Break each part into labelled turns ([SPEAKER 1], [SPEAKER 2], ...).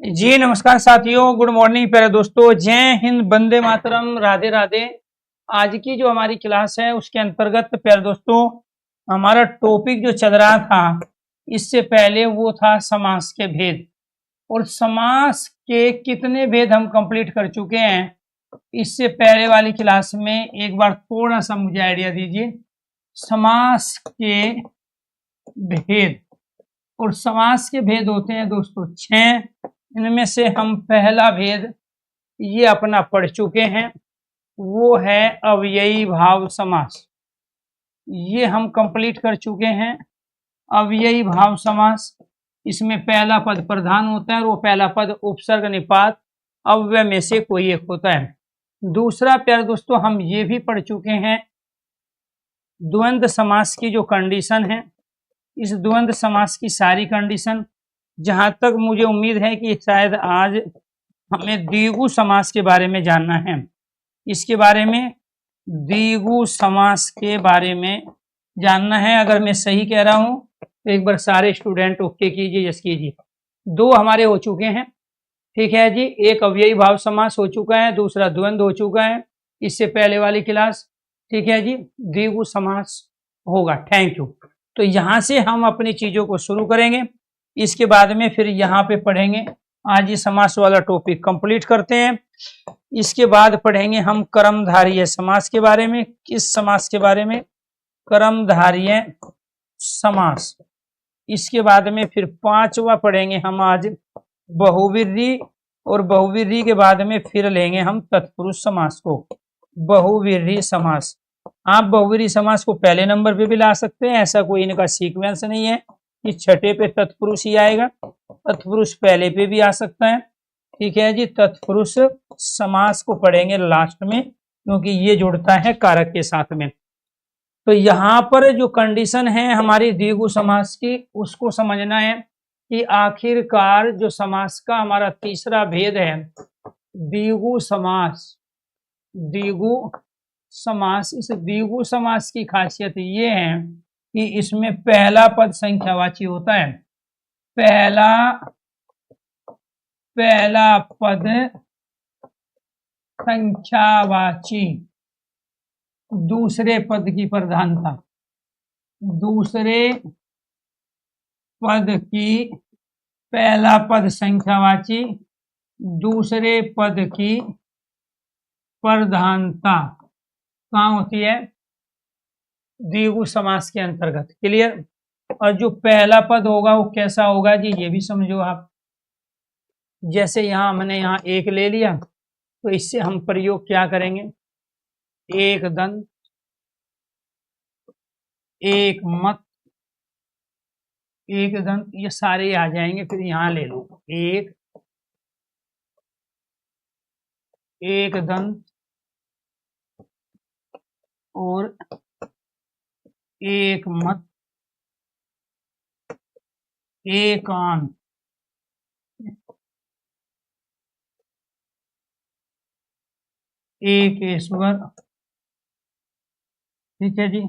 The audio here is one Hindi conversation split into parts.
[SPEAKER 1] जी नमस्कार साथियों, गुड मॉर्निंग प्यारे दोस्तों। जय हिंद, वंदे मातरम, राधे राधे। आज की जो हमारी क्लास है उसके अंतर्गत प्यारे दोस्तों हमारा टॉपिक जो चल रहा था इससे पहले वो था समास के भेद। और समास के कितने भेद हम कंप्लीट कर चुके हैं इससे पहले वाली क्लास में एक बार थोड़ा सा मुझे आइडिया दीजिए। समास के भेद, और समास के भेद होते हैं दोस्तों 6। इनमें से हम पहला भेद ये अपना पढ़ चुके हैं, वो है अव्ययी भाव समास। ये हम कंप्लीट कर चुके हैं। अव्ययी भाव समास, इसमें पहला पद प्रधान होता है और वो पहला पद उपसर्ग निपात अव्यय में से कोई एक होता है। दूसरा प्यारे दोस्तों हम ये भी पढ़ चुके हैं द्वंद्व समास की जो कंडीशन है। इस द्वंद्व समास की सारी कंडीशन, जहां तक मुझे उम्मीद है कि शायद आज हमें द्विगु समास के बारे में जानना है। इसके बारे में द्विगु समास के बारे में जानना है। अगर मैं सही कह रहा हूं तो एक बार सारे स्टूडेंट ओके कीजिए, यस कीजिए। 2 हमारे हो चुके हैं, ठीक है जी। एक अव्ययी भाव समास हो चुका है, दूसरा द्वंद्व हो चुका है इससे पहले वाली क्लास, ठीक है जी। द्विगु समास होगा। Thank you. तो यहां से हम अपनी चीजों को शुरू करेंगे, इसके बाद में फिर यहाँ पे पढ़ेंगे। आज ये समास वाला टॉपिक कंप्लीट करते हैं। इसके बाद पढ़ेंगे हम कर्मधारय समास के बारे में। किस समास के बारे में? कर्मधारय समास। इसके बाद में फिर 5वां पढ़ेंगे हम आज बहुव्रीहि, और बहुव्रीहि के बाद में फिर लेंगे हम तत्पुरुष समास को, बहुव्रीहि समास। आप बहुव्रीहि समास को पहले नंबर पे भी ला सकते हैं, ऐसा कोई इनका सीक्वेंस नहीं है कि छठे पे तत्पुरुष ही आएगा, तत्पुरुष पहले पे भी आ सकता है, ठीक है जी। तत्पुरुष समास को पढ़ेंगे लास्ट में, क्योंकि ये जुड़ता है कारक के साथ में। तो यहाँ पर जो कंडीशन है हमारी द्विगु समास की, उसको समझना है कि आखिरकार जो समास का हमारा तीसरा भेद है द्विगु समास। द्विगु समास, इस द्विगु समास की खासियत ये है कि इसमें पहला पद संख्यावाची होता है। पहला पद संख्यावाची, दूसरे पद की प्रधानता, दूसरे पद की, पहला पद संख्यावाची, दूसरे पद की प्रधानता कहाँ होती है? द्विगु समास के अंतर्गत। क्लियर? और जो पहला पद होगा वो कैसा होगा जी, ये भी समझो आप। जैसे यहां हमने यहाँ एक ले लिया, तो इससे हम प्रयोग क्या करेंगे? एक दंत, एक मत, एक दंत, ये सारे आ जाएंगे। फिर यहां ले लो एक दंत और एक मत, एक आन, एक ईश्वर, ठीक है जी,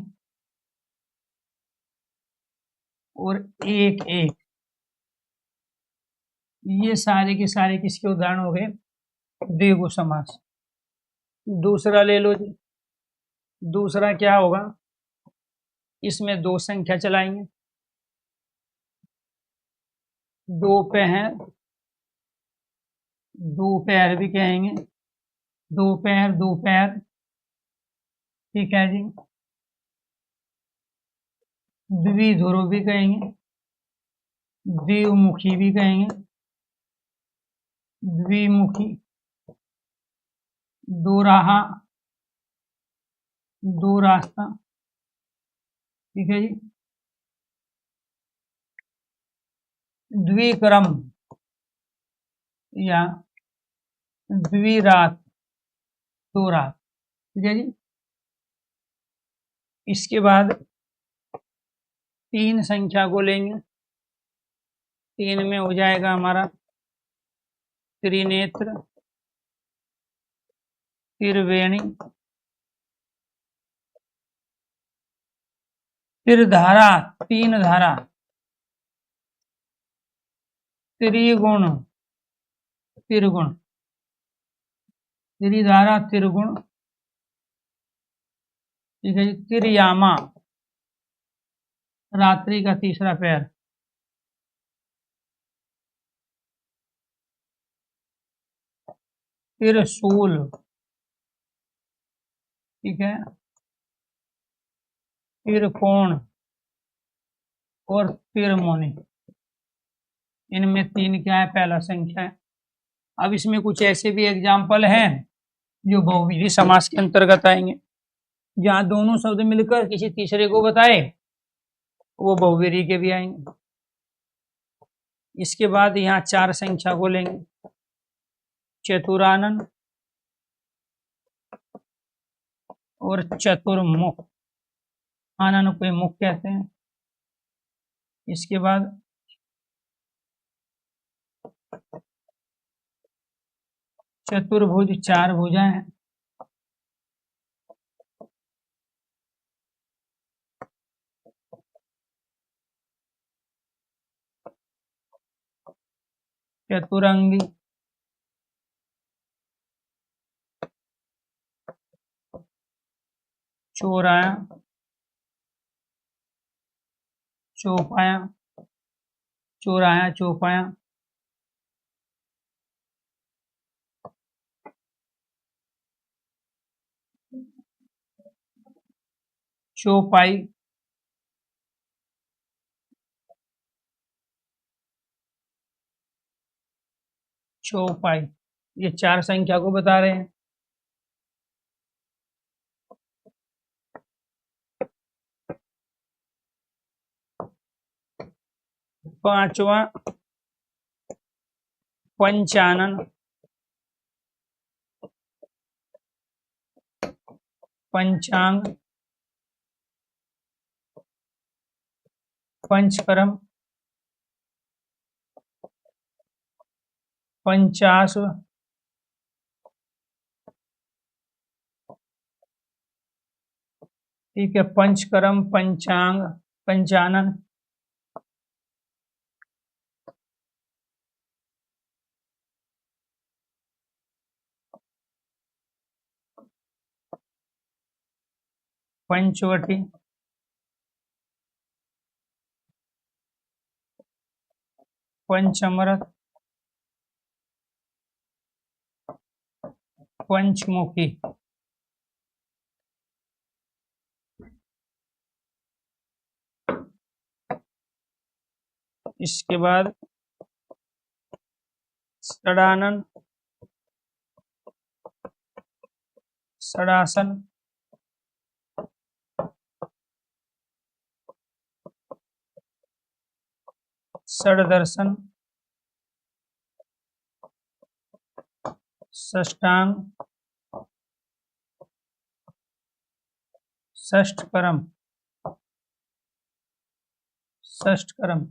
[SPEAKER 1] और एक एक। ये सारे के सारे किसके उदाहरण हो गए? द्विगु समास। दूसरा ले लो जी। दूसरा क्या होगा? इसमें 2 संख्या चलाएंगे, दोपहर, दोपहर भी कहेंगे, दोपहर, दोपहर, ठीक है जी। द्विध्रुव भी कहेंगे, द्विमुखी भी कहेंगे, द्विमुखी, दो राहा, दो रास्ता, ठीक है जी। द्विक्रम या द्विरात, दो रात, ठीक है जी। इसके बाद 3 संख्या को लेंगे, 3 में हो जाएगा हमारा त्रिनेत्र, त्रिवेणी, त्रिधारा, 3 धारा, त्रिगुण, त्रिगुण, त्रिधारा त्रिगुण, ठीक है जी। त्रियामा, रात्रि का तीसरा पैर। त्रिशूल, ठीक है। त्रिकोण और त्रिमुनि, इनमें तीन क्या है, पहला संख्या है। अब इसमें कुछ ऐसे भी एग्जाम्पल हैं जो बहुविधि समास के अंतर्गत आएंगे, जहां दोनों शब्द मिलकर किसी तीसरे को बताए, वो बहुविधि के भी आएंगे। इसके बाद यहाँ चार संख्या को लेंगे। चतुरानन और चतुर्मुख, आनन को मुख कहते हैं। इसके बाद चतुर्भुज, चार भुजाएं हैं। चतुरंगी, चौराया, चौपाया, चौराया चौपाया, चौपाई, चौपाई। ये चार संख्या को बता रहे हैं। पांचवा पंचानन, पंचांग, पंचकर्म, पंचाश्व, ठीक है। पंचकर्म, पंचांग, पंचानन, पंचवटी, पंचमृत, पंचमुखी। इसके बाद षडानन, षडासन, षडदर्शन, षष्टांग, षष्ठकर्म, षष्ठकर्म।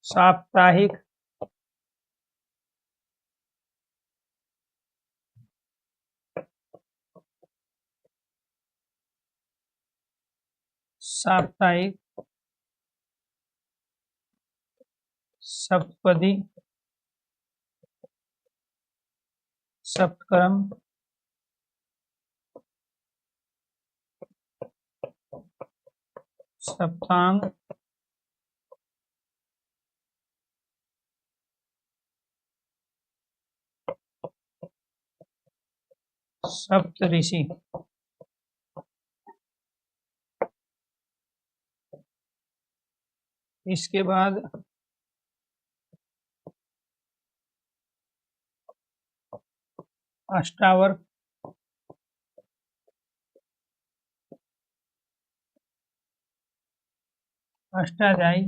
[SPEAKER 1] साप्ताहिक, साप्ताहिक, सप्तपदी, सप्तकर्म, सप्तांग, सप्तऋषि। इसके बाद अष्टावर्क, अष्टाध्यायी,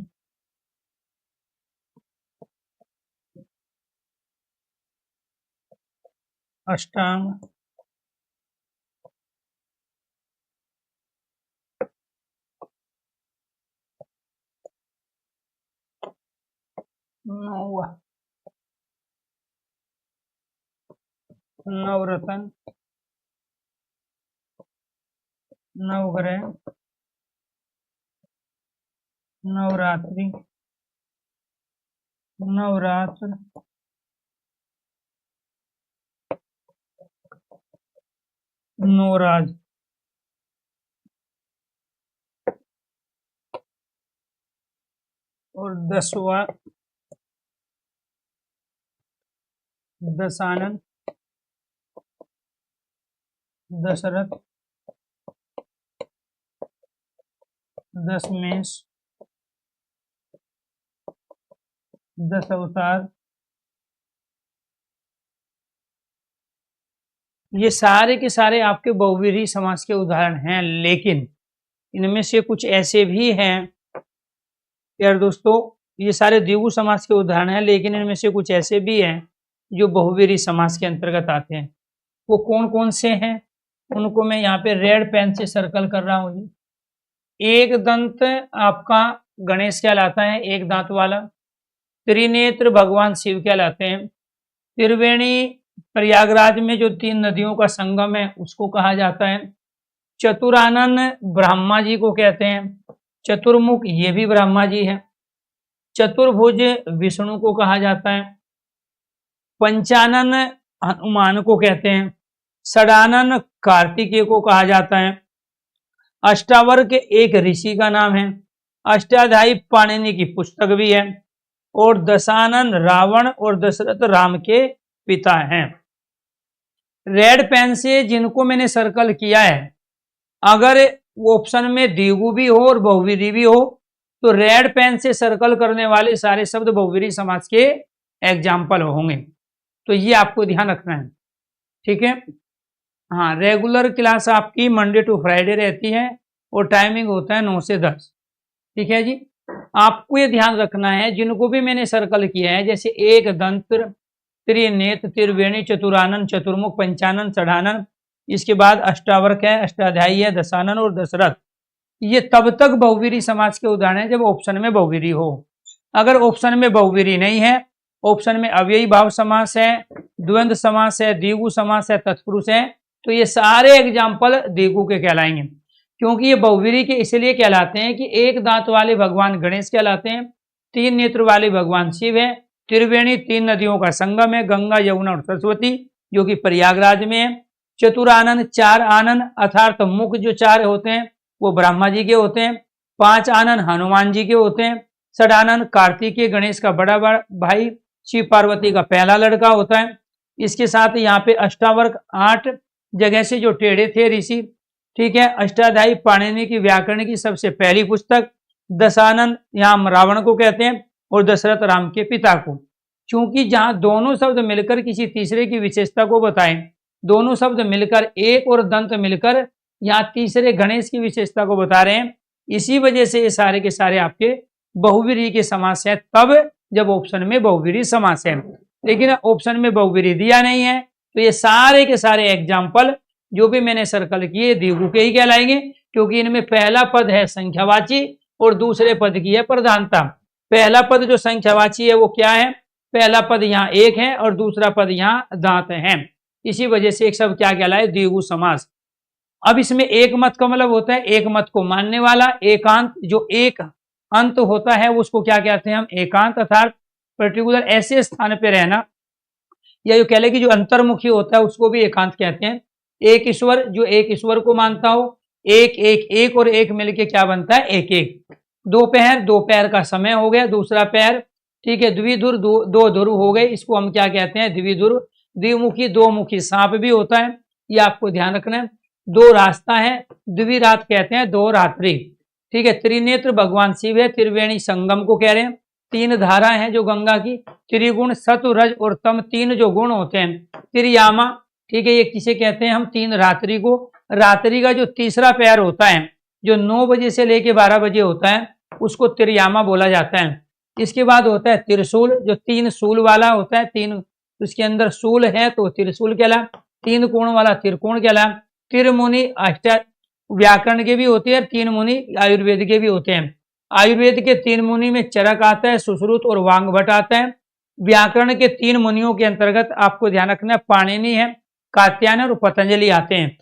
[SPEAKER 1] अष्टांग, नौ, नवरत्न, नवग्रह, नवरात्रि, नवरात्र, नवराज। और 10वां दशानन, दशरथ, दशमेश, 10 अवतार। ये सारे के सारे आपके बहुव्रीहि समास के उदाहरण हैं, लेकिन इनमें से कुछ ऐसे भी हैं यार दोस्तों, ये सारे द्विगु समास के उदाहरण हैं, लेकिन इनमें से कुछ ऐसे भी हैं जो बहुव्रीहि समास के अंतर्गत आते हैं। वो कौन कौन से हैं उनको मैं यहाँ पे रेड पेन से सर्कल कर रहा हूँ। एक दंत आपका गणेश कहलाता है, एक दांत वाला। त्रिनेत्र भगवान शिव कहलाते हैं। त्रिवेणी प्रयागराज में जो 3 नदियों का संगम है उसको कहा जाता है। चतुरानन ब्रह्मा जी को कहते हैं। चतुर्मुख ये भी ब्रह्मा जी है। चतुर्भुज विष्णु को कहा जाता है। पंचानन हनुमान को कहते हैं। षडानन कार्तिकेय को कहा जाता है। अष्टावर्ग एक ऋषि का नाम है। अष्टाध्यायी पाणिनि की पुस्तक भी है। और दशानन रावण और दशरथ राम के पिता हैं। रेड पेन से जिनको मैंने सर्कल किया है, अगर ऑप्शन में द्विगु भी हो और बहुव्रीहि भी हो तो रेड पेन से सर्कल करने वाले सारे शब्द बहुव्रीहि समास के एग्जाम्पल होंगे। तो ये आपको ध्यान रखना है, ठीक है। हाँ, रेगुलर क्लास आपकी मंडे टू फ्राइडे रहती है और टाइमिंग होता है 9 से 10, ठीक है जी। आपको ये ध्यान रखना है जिनको भी मैंने सर्कल किया है, जैसे एक दंत, त्रिनेत्र, त्रिवेणी, चतुरानन, चतुर्मुख, पंचानन, षडानन, इसके बाद अष्टावर्क है, अष्टाध्यायी है, दशानन और दशरथ, ये तब तक बहुव्रीहि समास के उदाहरण है जब ऑप्शन में बहुव्रीहि हो। अगर ऑप्शन में बहुव्रीहि नहीं है, ऑप्शन में अव्ययी भाव समास है, द्वंद्व समास है, द्विगु समास है, तत्पुरुष है, तो ये सारे एग्जाम्पल द्विगु के कहलाएंगे। क्योंकि ये बहुव्रीहि के इसलिए कहलाते हैं कि एक दांत वाले भगवान गणेश कहलाते हैं, 3 नेत्र वाले भगवान शिव है, त्रिवेणी 3 नदियों का संगम है, गंगा, यमुना और सरस्वती, जो कि प्रयागराज में है। चतुरानन 4 आनन अर्थात मुख जो 4 होते हैं वो ब्रह्मा जी के होते हैं। 5 आनन हनुमान जी के होते हैं। षडानन कार्तिकेय गणेश का बड़ा भाई, शिव पार्वती का पहला लड़का होता है। इसके साथ यहाँ पे अष्टावर्ग 8 जगह से जो टेढ़े थे ऋषि, ठीक है। अष्टाध्यायी पाणिनि की व्याकरण की सबसे पहली पुस्तक। दशानन यहाँ रावण को कहते हैं और दशरथ राम के पिता को। क्योंकि जहां दोनों शब्द मिलकर किसी तीसरे की विशेषता को बताएं, दोनों शब्द मिलकर एक और दंत मिलकर यहाँ तीसरे गणेश की विशेषता को बता रहे हैं, इसी वजह से ये सारे के सारे आपके बहुव्रीहि के समास है, तब जब ऑप्शन में बहुव्रीहि समास है। लेकिन ऑप्शन में बहुव्रीहि दिया नहीं है तो ये सारे के सारे एग्जाम्पल जो भी मैंने सर्कल किए द्विगु के ही कहलाएंगे, क्योंकि इनमें पहला पद है संख्यावाची और दूसरे पद की है प्रधानता। पहला पद जो संख्यावाची है वो क्या है, पहला पद यहाँ एक है और दूसरा पद यहाँ दांत है, इसी वजह से एक शब्द क्या कहलाए, द्विगु समास। अब इसमें एक मत का मतलब होता है एक मत को मानने वाला। एकांत जो एक अंत होता है उसको क्या कहते हैं हम, एकांत, अर्थात पर्टिकुलर ऐसे स्थान पे रहना, या जो कह ले कि जो अंतर्मुखी होता है उसको भी एकांत कहते हैं। एक ईश्वर जो एक ईश्वर को मानता हो, एक एक एक और एक मिलके क्या बनता है, एक एक। दोपहर, दोपहर का समय हो गया, दूसरा पैर, ठीक है। द्विधुर दो ध्रुव हो गए, इसको हम क्या कहते हैं, द्विधुर। द्विमुखी दो मुखी सांप भी होता है, ये आपको ध्यान रखना है। दो रास्ता है, द्विरात कहते हैं, दो रात्रि, ठीक है। त्रिनेत्र भगवान शिव है, त्रिवेणी संगम को कह रहे हैं। 3 धारा हैं जो गंगा की, त्रिगुण सत्व रज और तम 3 जो गुण होते हैं। त्रियामा, ठीक है, ये किसे कहते हैं हम, 3 रात्रि को। रात्रि का जो तीसरा पैर होता है जो 9 बजे से लेके 12 बजे होता है उसको त्रियामा बोला जाता है। इसके बाद होता है त्रिशूल जो 3 शूल वाला होता है, 3 उसके अंदर शूल है तो त्रिशूल कहला। 3 कोण वाला त्रिकोण कहला। त्रिमुनि अष्ट व्याकरण के भी होते हैं, 3 मुनि आयुर्वेद के भी होते हैं। आयुर्वेद के 3 मुनि में चरक आता है, सुश्रुत और वांगभट आता है। व्याकरण के 3 मुनियों के अंतर्गत आपको ध्यान रखना है पाणिनि है, कात्यायन और पतंजलि आते हैं।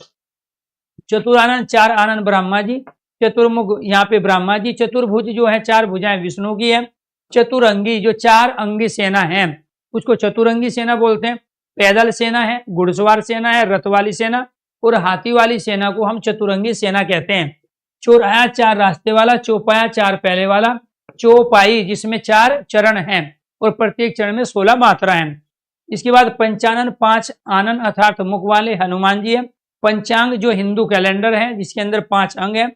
[SPEAKER 1] चतुरानन, चार आनन ब्रह्मा जी, चतुर्मुख यहाँ पे ब्रह्मा जी, चतुर्भुज जो है चार भुजाएं विष्णु की है, चतुरंगी जो चार अंगी सेना है उसको चतुरंगी सेना बोलते हैं, पैदल सेना है, घुड़सवार सेना है, रथ वाली सेना और हाथी वाली सेना को हम चतुरंगी सेना कहते हैं। चौराया चार रास्ते वाला, चौपाया चार पहले वाला, चौपाई जिसमें चार चरण हैं और प्रत्येक चरण में 16 मात्रा है। इसके बाद पंचानन, पांच आनन अर्थात मुख वाले हनुमान जी है। पंचांग जो हिंदू कैलेंडर है जिसके अंदर 5 अंग है।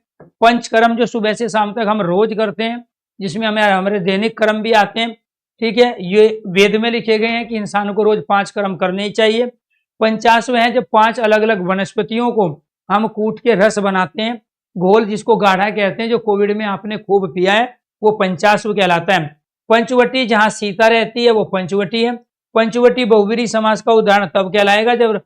[SPEAKER 1] पंचकर्म जो सुबह से शाम तक हम रोज करते हैं जिसमें हमें हमारे दैनिक कर्म भी आते हैं, ठीक है, ये वेद में लिखे गए हैं कि इंसान को रोज 5 कर्म करने ही चाहिए। 50वें है जब 5 अलग अलग वनस्पतियों को हम कूट के रस बनाते हैं, घोल जिसको गाढ़ा कहते हैं, जो कोविड में आपने खूब पिया है वो 50वां कहलाता है। पंचवटी जहां सीता रहती है वो पंचवटी है। पंचवटी बहुवीरी समास का उदाहरण तब कहलाएगा जब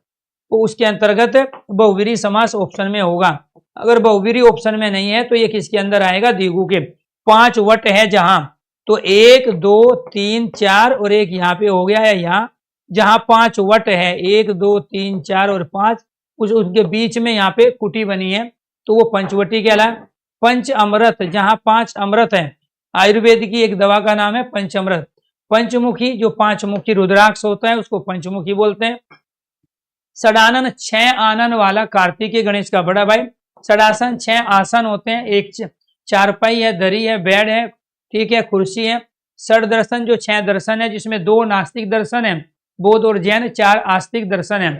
[SPEAKER 1] उसके अंतर्गत बहुवीरी समास ऑप्शन में होगा। अगर बहुवीरी ऑप्शन में नहीं है तो ये किसके अंदर आएगा, द्विगु के। 5 वट है जहां, तो 1 2 3 4 और एक यहाँ पे हो गया है, यहाँ जहां 5 वट है 1 2 3 4 और 5, उसके बीच में यहाँ पे कुटी बनी है तो वो पंचवटी कहलाए। पंच अमृत जहां 5 अमृत है, आयुर्वेद की एक दवा का नाम है पंचअमृत। पंचमुखी जो 5 मुखी रुद्राक्ष होता है उसको पंचमुखी बोलते हैं। षडानन 6 आनन वाला कार्तिकेय गणेश का बड़ा भाई। षडासन 6 आसन होते हैं, एक चारपाई है, दरी है, बेड है, ठीक है, कुर्सी है। षड दर्शन जो 6 दर्शन है जिसमें 2 नास्तिक दर्शन है, बौद्ध और जैन, 4 आस्तिक दर्शन है,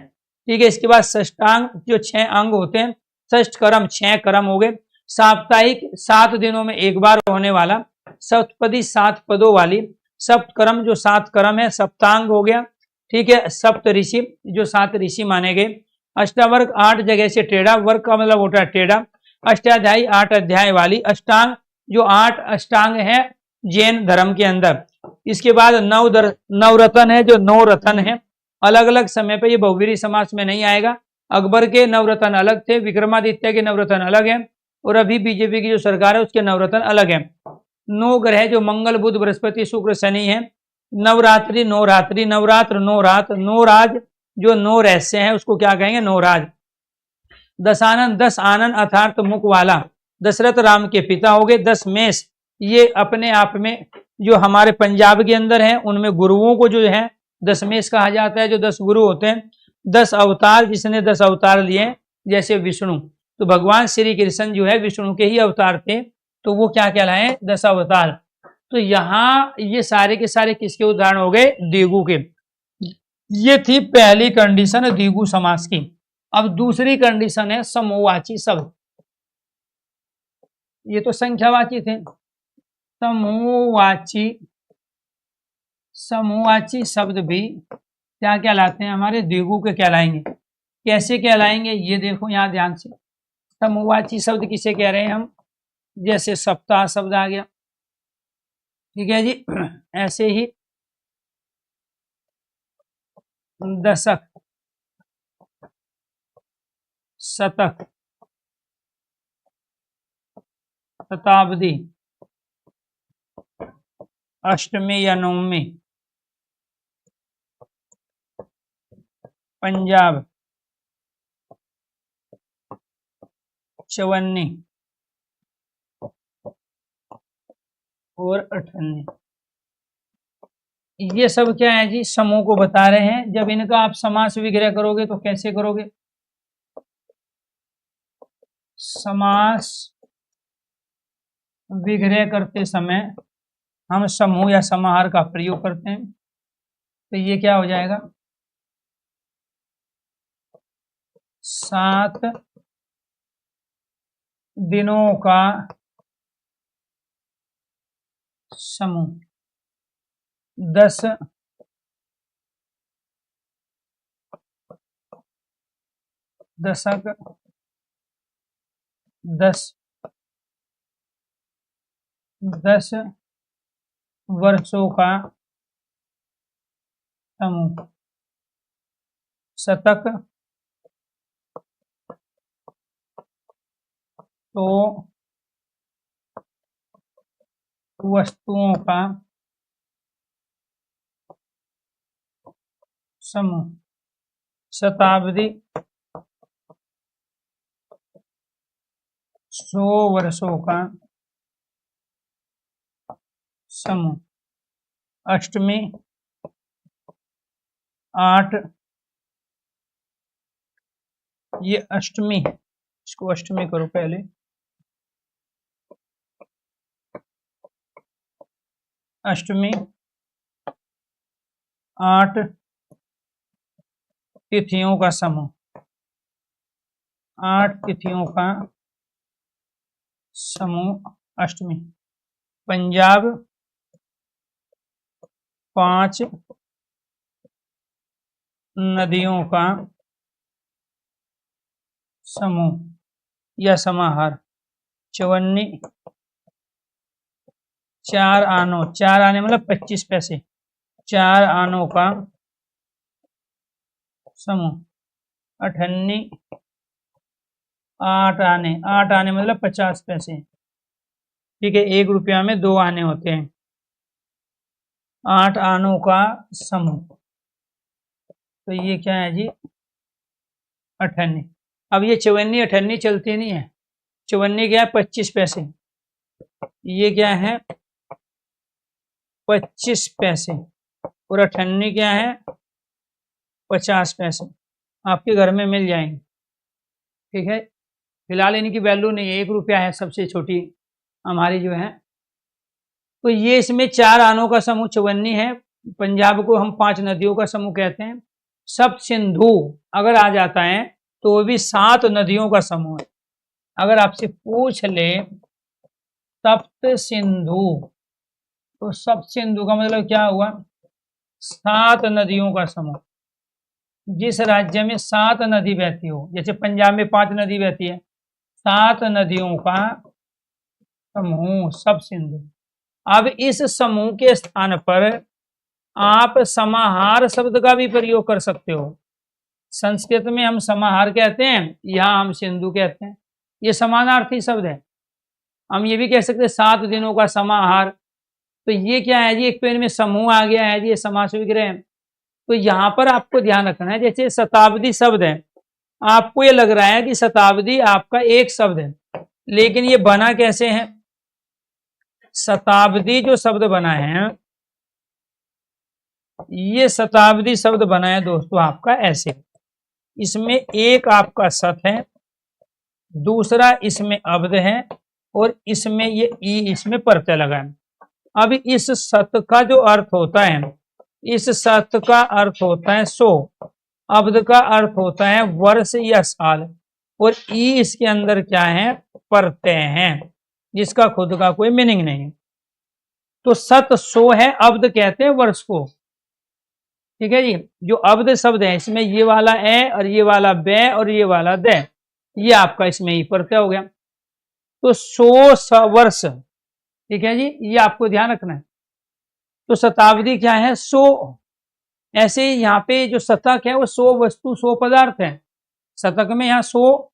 [SPEAKER 1] ठीक है। इसके बाद षष्टांग जो 6 अंग होते हैं, षष्ठ कर्म 6 कर्म हो गए। साप्ताहिक 7 दिनों में एक बार होने वाला, सप्तपदी 7 पदों वाली, सप्त कर्म जो 7 कर्म है, सप्तांग हो गया, ठीक है। सप्त ऋषि जो 7 ऋषि माने गए। अष्टावर्ग 8 जगह से टेढ़ा, वर्ग का मतलब होता है टेढ़ा। अष्टाध्यायी 8 अध्याय वाली, अष्टांग जो 8 अष्टांग है जैन धर्म के अंदर। इसके बाद नवरत्न है जो 9 रत्न है, अलग अलग समय पे, ये बहुवीरी समास में नहीं आएगा। अकबर के नवरत्न अलग थे, विक्रमादित्य के नवरत्न अलग है और अभी बीजेपी की जो सरकार है उसके नवरत्न अलग है। 9 ग्रह जो मंगल बुध बृहस्पति शुक्र शनि है। नवरात्रि नवरात्रि, नवरात्र 9 रात, 9 राज जो 9 रहस्य हैं उसको क्या कहेंगे, 9 राज। दशानन 10 आनन अर्थात मुख वाला, दशरथ राम के पिता हो गए। 10 मेष ये अपने आप में जो हमारे पंजाब के अंदर है उनमें गुरुओं को जो है दशमेश कहा जाता है, जो 10 गुरु होते हैं। 10 अवतार जिसने 10 अवतार लिए जैसे विष्णु, तो भगवान श्री कृष्ण जो है विष्णु के ही अवतार थे, तो वो क्या कहलाए, 10 अवतार। तो यहाँ ये सारे के सारे किसके उदाहरण हो गए, द्विगु के। ये थी पहली कंडीशन द्विगु समास की। अब दूसरी कंडीशन है समूहवाची शब्द। ये तो संख्यावाची थे, समूहवाची शब्द भी क्या कहलाते हैं, हमारे द्विगु के कहलाएंगे। कैसे कहलाएंगे ये देखो यहाँ ध्यान से। समूहवाची शब्द किसे कह रहे हैं हम, जैसे सप्ताह शब्द आ गया, ठीक है जी। ऐसे ही दशक, शतक, शताब्दी, अष्टमी या नवमी, पंजाब, चवन्नी और अठन्नी, ये सब क्या है जी, समूह को बता रहे हैं। जब इनको आप समास विग्रह करोगे तो कैसे करोगे, समास विग्रह करते समय हम समूह या समाहार का प्रयोग करते हैं, तो ये क्या हो जाएगा, 7 दिनों का समूह, 10 दशक, 10 वर्षों का समूह, शतक तो वस्तुओं का समूह, शताब्दी 100 वर्षों का समूह। अष्टमी 8, ये अष्टमी है, इसको अष्टमी करो पहले। अष्टमी 8 तिथियों का समूह। 8 तिथियों का समूह अष्टमी। पंजाब 5 नदियों का समूह या समाहार। चवन्नी 4 आनों, 4 आने मतलब 25 पैसे, 4 आनों का समूह। अठन्नी 8 आने, 8 आने मतलब 50 पैसे, ठीक है, 1 रुपया में 2 आने होते हैं। 8 आनों का समूह, तो ये क्या है जी, अठन्नी। अब ये चवन्नी अठन्नी चलती नहीं है। चवन्नी क्या है, 25 पैसे, ये क्या है 25 पैसे, और अठन्नी क्या है 50 पैसे। आपके घर में मिल जाएंगे, ठीक है। फिलहाल इनकी वैल्यू नहीं है, 1 रुपया है सबसे छोटी हमारी जो है। तो ये इसमें 4 आनों का समूह चवन्नी है। पंजाब को हम 5 नदियों का समूह कहते हैं। सप्त सिंधु अगर आ जाता है तो वो भी 7 नदियों का समूह है। अगर आपसे पूछ ले सप्त सिंधु, तो सप्त सिंधु का मतलब क्या हुआ, 7 नदियों का समूह। जिस राज्य में 7 नदी बहती हो, जैसे पंजाब में 5 नदी बहती है, 7 नदियों का समूह सप्त सिंधु। अब इस समूह के स्थान पर आप समाहार शब्द का भी प्रयोग कर सकते हो। संस्कृत में हम समाहार कहते हैं, यहाँ हम सिंधु कहते हैं, ये समानार्थी शब्द है। हम ये भी कह सकते हैं 7 दिनों का समाहार। तो ये क्या है जी, एक पेड़ में समूह आ गया है जी, ये समास विग्रह। तो यहाँ पर आपको ध्यान रखना है, जैसे शताब्दी शब्द है, आपको ये लग रहा है कि शताब्दी आपका एक शब्द है, लेकिन ये बना कैसे है। शताब्दी जो शब्द बना है, ये शताब्दी शब्द बना है दोस्तों आपका ऐसे, इसमें एक आपका सत है, दूसरा इसमें अब्द है, और इसमें ये ई इसमें प्रत्यय लगा है। अब इस सत का जो अर्थ होता है, इस सत का अर्थ होता है 100, अब्द का अर्थ होता है वर्ष या साल, और ई इसके अंदर क्या है, प्रत्यय है, जिसका खुद का कोई मीनिंग नहीं है। तो सत 100 है, अब्द कहते हैं वर्ष को, ठीक है जी। जो अब्द शब्द है इसमें ये वाला ए और ये वाला बे और ये वाला दे, ये आपका इसमें ही प्रत्यय हो गया। तो 100 वर्ष, ठीक है जी, ये आपको ध्यान रखना है। तो शताब्दी क्या है 100, ऐसे ही यहाँ पे जो शतक है वो 100 वस्तु 100 पदार्थ है। शतक में यहाँ 100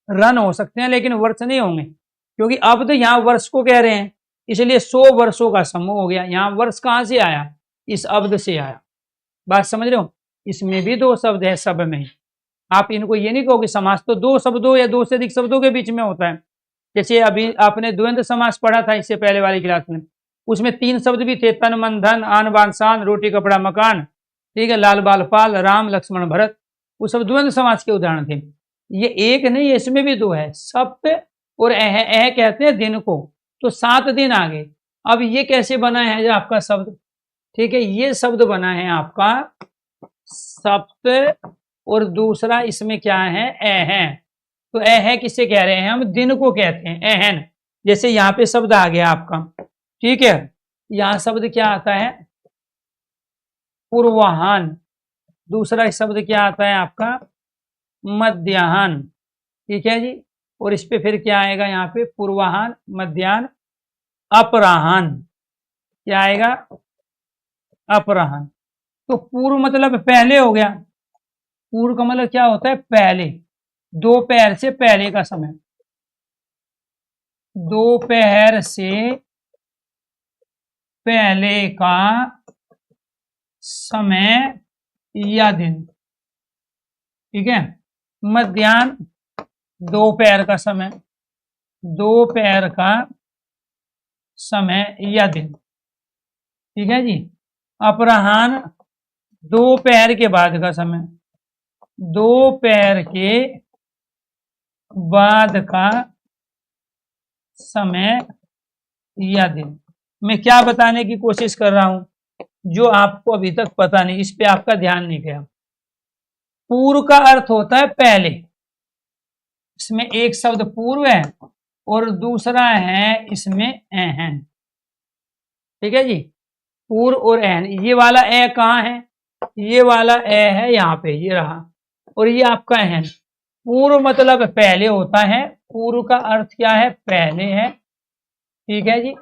[SPEAKER 1] रन हो सकते हैं लेकिन वर्ष नहीं होंगे, क्योंकि अब तो यहाँ वर्ष को कह रहे हैं, इसलिए 100 वर्षों का समूह हो गया। यहाँ वर्ष कहाँ से आया, इस अब्द से आया। बात समझ रहे हो, इसमें भी 2 शब्द है सब में। आप इनको ये नहीं कहोगे समास तो 2 शब्दों या 2 से अधिक शब्दों के बीच में होता है। जैसे अभी आपने द्वंद्व समास पढ़ा था इससे पहले वाली क्लास में, उसमें 3 शब्द भी थे, तन मन धन, आन बान शान, रोटी कपड़ा मकान, ठीक है, लाल बाल पाल, राम लक्ष्मण भरत, वो सब द्वंद्व समास के उदाहरण थे। ये एक नहीं, इसमें भी 2 है, सप्त और एह कहते हैं दिन को, तो 7 दिन आ गए। अब ये कैसे बना है जो आपका शब्द, ठीक है, ये शब्द बना है आपका सप्त, और दूसरा इसमें क्या है एह। तो एह किससे कह रहे हैं हम, दिन को कहते हैं एहन। जैसे यहाँ पे शब्द आ गया आपका, ठीक है, यहाँ शब्द क्या आता है पूर्वाहान, दूसरा शब्द क्या आता है आपका मध्याह्न, ठीक है जी, और इस पे फिर क्या आएगा यहाँ पे पूर्वाहान, मध्याह्न, अपराह्न, क्या आएगा अपराह्न। तो पूर्व मतलब पहले हो गया, पूर्व का मतलब क्या होता है पहले, दोपहर से पहले का समय, दोपहर से पहले का समय या दिन, ठीक है। मध्याह्न दोपहर का समय, दोपहर का समय या दिन। ठीक है जी। अपराह्न दोपहर के बाद का समय, दोपहर के बाद का समय या दिन। मैं क्या बताने की कोशिश कर रहा हूं जो आपको अभी तक पता नहीं, इस पे आपका ध्यान नहीं गया। पूर्व का अर्थ होता है पहले, इसमें एक शब्द पूर्व है और दूसरा है इसमें एहन। ठीक है जी। पूर्व और एहन, ये वाला ए कहाँ है, ये वाला ए है यहाँ पे, ये रहा, और ये आपका एहन। पूर्व मतलब पहले होता है, पूर्व का अर्थ क्या है, पहले है। ठीक है जी।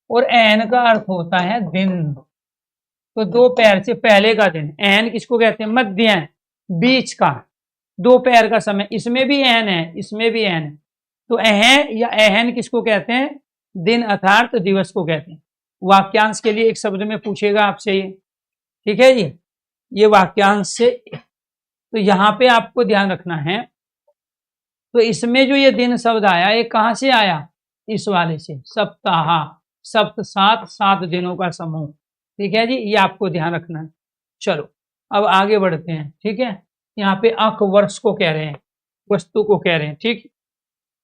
[SPEAKER 1] और एहन का अर्थ होता है दिन। तो दोपहर से पहले का दिन। एहन किसको कहते हैं, मध्य, बीच का, दोपहर का समय। इसमें भी एहन है, इसमें भी एहन है। तो एहन या एहन किसको कहते हैं, दिन अर्थात दिवस को कहते हैं। वाक्यांश के लिए एक शब्द में पूछेगा आपसे ये। ठीक है जी। ये वाक्यांश से, तो यहां पे आपको ध्यान रखना है। तो इसमें जो ये दिन शब्द आया, ये कहां से आया, इस वाले से, सप्ताह, सप्त सात, 7 दिनों का समूह। ठीक है जी, ये आपको ध्यान रखना है। चलो अब आगे बढ़ते हैं। ठीक है। यहाँ पे अक वर्ष को कह रहे हैं, वस्तु को कह रहे हैं। ठीक,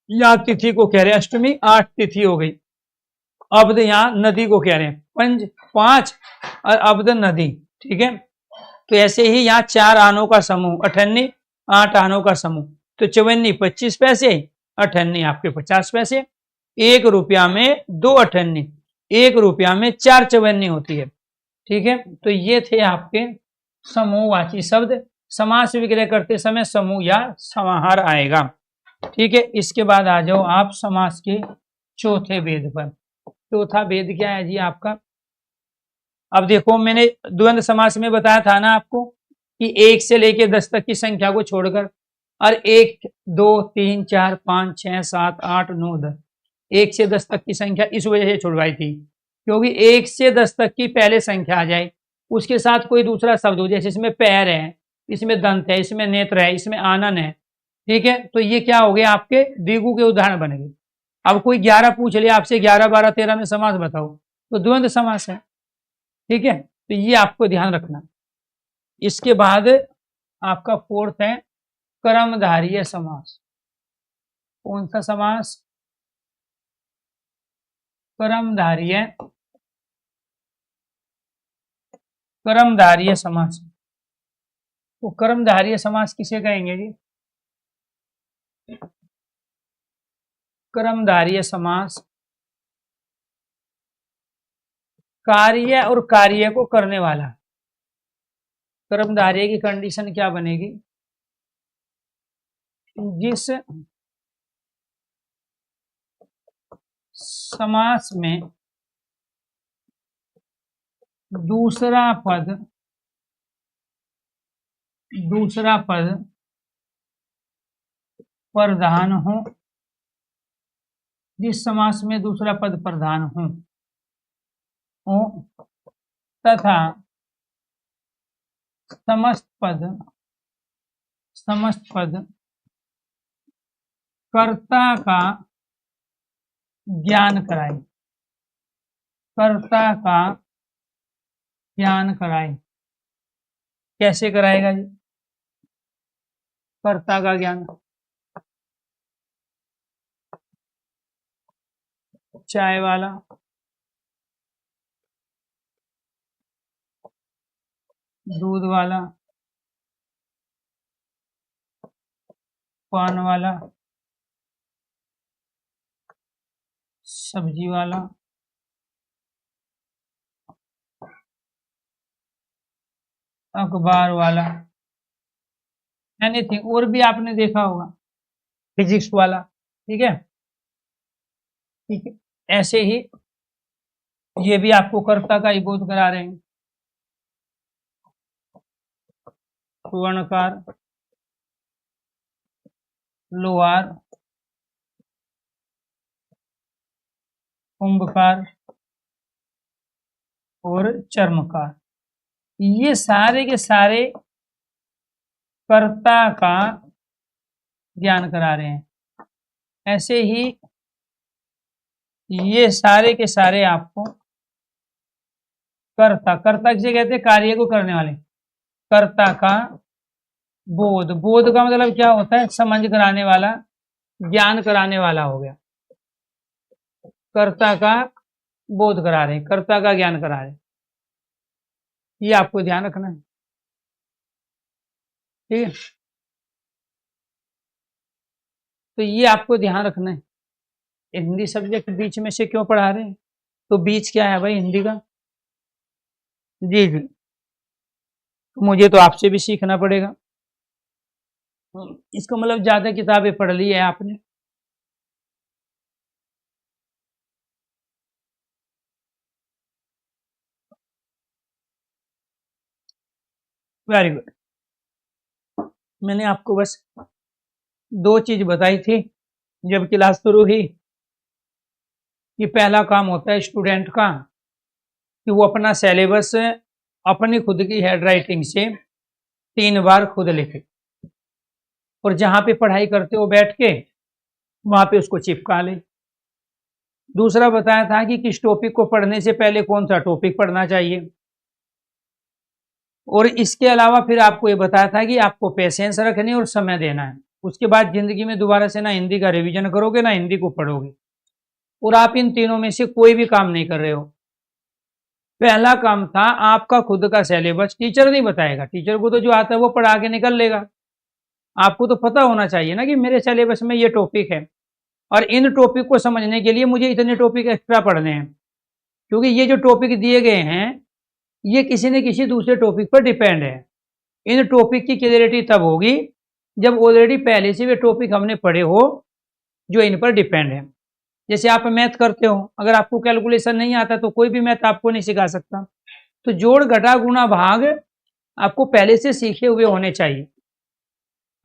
[SPEAKER 1] या तिथि को कह रहे हैं, अष्टमी 8 तिथि हो गई। अब्द यहाँ नदी को कह रहे हैं, पंज 5 और अब्द नदी। ठीक है। तो ऐसे ही यहाँ 4 आनों का समूह, अठन्नी 8 आनों का समूह। तो चवन्नी 25 पैसे, अठन्नी आपके 50 पैसे। 1 रुपया में 2 अठन्नी, 1 रुपया में 4 चवन्नी होती है। ठीक है। तो ये थे आपके समूहवाची शब्द। समास विग्रह करते समय समूह या समाहार आएगा। ठीक है। इसके बाद आ जाओ आप समास के चौथे वेद पर। चौथा वेद क्या है जी आपका, अब देखो मैंने द्वंद्व समास में बताया था ना आपको कि 1 से लेके 10 तक की संख्या को छोड़कर, और 1 2 3 4 5 6 7 8 9 10, 1 से 10 तक की संख्या इस वजह से छुड़वाई थी क्योंकि 1 से 10 तक की पहले संख्या आ जाए, उसके साथ कोई दूसरा शब्द हो, जैसे इसमें पैर है, इसमें दंत है, इसमें नेत्र है, इसमें आनन है। ठीक है। तो ये क्या हो गया, आपके द्विगु के उदाहरण बन गए। अब कोई 11 पूछ ले आपसे, 11 12 13 में समास बताओ, तो द्वंद्व समास है। ठीक है। तो ये आपको ध्यान रखना। इसके बाद आपका फोर्थ है कर्मधारय समास। कौन सा समास, कर्मधारय, कर्मधारय समास। तो कर्मधारय समास किसे कहेंगे जी, कर्मधारय समास कार्य और कार्य को करने वाला। कर्मधारय की कंडीशन क्या बनेगी, जिस समास में दूसरा पद प्रधान हो, जिस समास में दूसरा पद प्रधान हो तथा समस्त पद कर्ता का ज्ञान कराए, कर्ता का ज्ञान कराए। कैसे कराएगा जी, कर्ता का ज्ञान, चाय वाला, दूध वाला, पान वाला, सब्जी वाला, अखबार वाला, एनीथिंग। और भी आपने देखा होगा, फिजिक्स वाला। ठीक है। ठीक है। ऐसे ही ये भी आपको कर्ता का ही बोध करा रहे हैं। स्वर्णकार, लोहार, कुंभकार और चर्मकार, ये सारे के सारे कर्ता का ज्ञान करा रहे हैं। ऐसे ही ये सारे के सारे आपको कर्ता, कर्ता किसे कहते हैं? कार्य को करने वाले। कर्ता का बोध, बोध का मतलब क्या होता है? समझ कराने वाला, ज्ञान कराने वाला हो गया। कर्ता का बोध करा रहे, कर्ता का ज्ञान करा रहे, ये आपको ध्यान रखना है, ठीक है। तो ये आपको ध्यान रखना है। हिंदी सब्जेक्ट बीच में से क्यों पढ़ा रहे हैं? तो बीच क्या है भाई हिंदी का? जी जी, तो मुझे तो आपसे भी सीखना पड़ेगा। इसका मतलब ज्यादा किताबें पढ़ ली है आपने। Very good. मैंने आपको बस दो चीज बताई थी जब क्लास शुरू हुई, कि पहला काम होता है स्टूडेंट का कि वो अपना सिलेबस अपनी खुद की हैंड राइटिंग से 3 बार खुद लिखे, और जहां पे पढ़ाई करते हो बैठ के वहां पे उसको चिपका ले। दूसरा बताया था कि किस टॉपिक को पढ़ने से पहले कौन सा टॉपिक पढ़ना चाहिए, और इसके अलावा फिर आपको ये बताया था कि आपको पेशेंस रखनी और समय देना है। उसके बाद जिंदगी में दोबारा से ना हिंदी का रिवीजन करोगे ना हिंदी को पढ़ोगे, और आप इन तीनों में से कोई भी काम नहीं कर रहे हो। पहला काम था आपका खुद का सिलेबस, टीचर नहीं बताएगा, टीचर को तो जो आता है वो पढ़ा के निकल लेगा। आपको तो पता होना चाहिए ना कि मेरे सिलेबस में ये टॉपिक है, और इन टॉपिक को समझने के लिए मुझे इतने टॉपिक एक्स्ट्रा पढ़ने हैं, क्योंकि ये जो टॉपिक दिए गए हैं ये किसी न किसी दूसरे टॉपिक पर डिपेंड है। इन टॉपिक की क्लियरिटी तब होगी जब ऑलरेडी पहले से वे टॉपिक हमने पढ़े हो जो इन पर डिपेंड है। जैसे आप मैथ करते हो, अगर आपको कैलकुलेशन नहीं आता तो कोई भी मैथ आपको नहीं सिखा सकता। तो जोड़ घटा गुणा भाग आपको पहले से सीखे हुए होने चाहिए,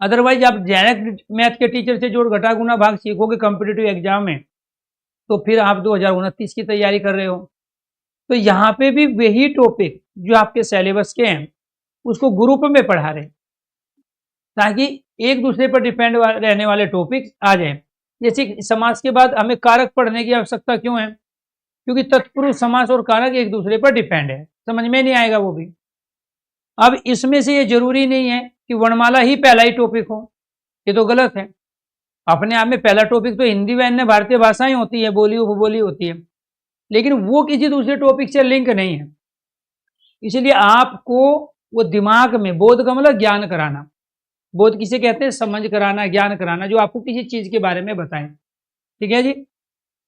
[SPEAKER 1] अदरवाइज आप डायरेक्ट मैथ के टीचर से जोड़ घटा गुणा भाग सीखोगे कॉम्पिटिटिव एग्जाम में तो फिर आप 2029 की तैयारी कर रहे हो। तो यहाँ पे भी वही टॉपिक जो आपके सिलेबस के हैं उसको ग्रुप में पढ़ा रहे, ताकि एक दूसरे पर डिपेंड रहने वाले टॉपिक आ जाए। जैसे समास के बाद हमें कारक पढ़ने की आवश्यकता क्यों है? क्योंकि तत्पुरुष समास और कारक एक दूसरे पर डिपेंड है, समझ में नहीं आएगा वो भी। अब इसमें से ये जरूरी नहीं है कि वर्णमाला ही पहला ही टॉपिक हो, ये तो गलत है। अपने आप में पहला टॉपिक तो हिंदी व अन्य भारतीय भाषाएं होती है, बोली उपबोली होती है, लेकिन वो किसी दूसरे टॉपिक से लिंक नहीं है। इसलिए आपको वो दिमाग में, बोध का मतलब ज्ञान कराना, बोध किसे कहते हैं? समझ कराना, ज्ञान कराना, जो आपको किसी चीज के बारे में बताएं, ठीक है जी।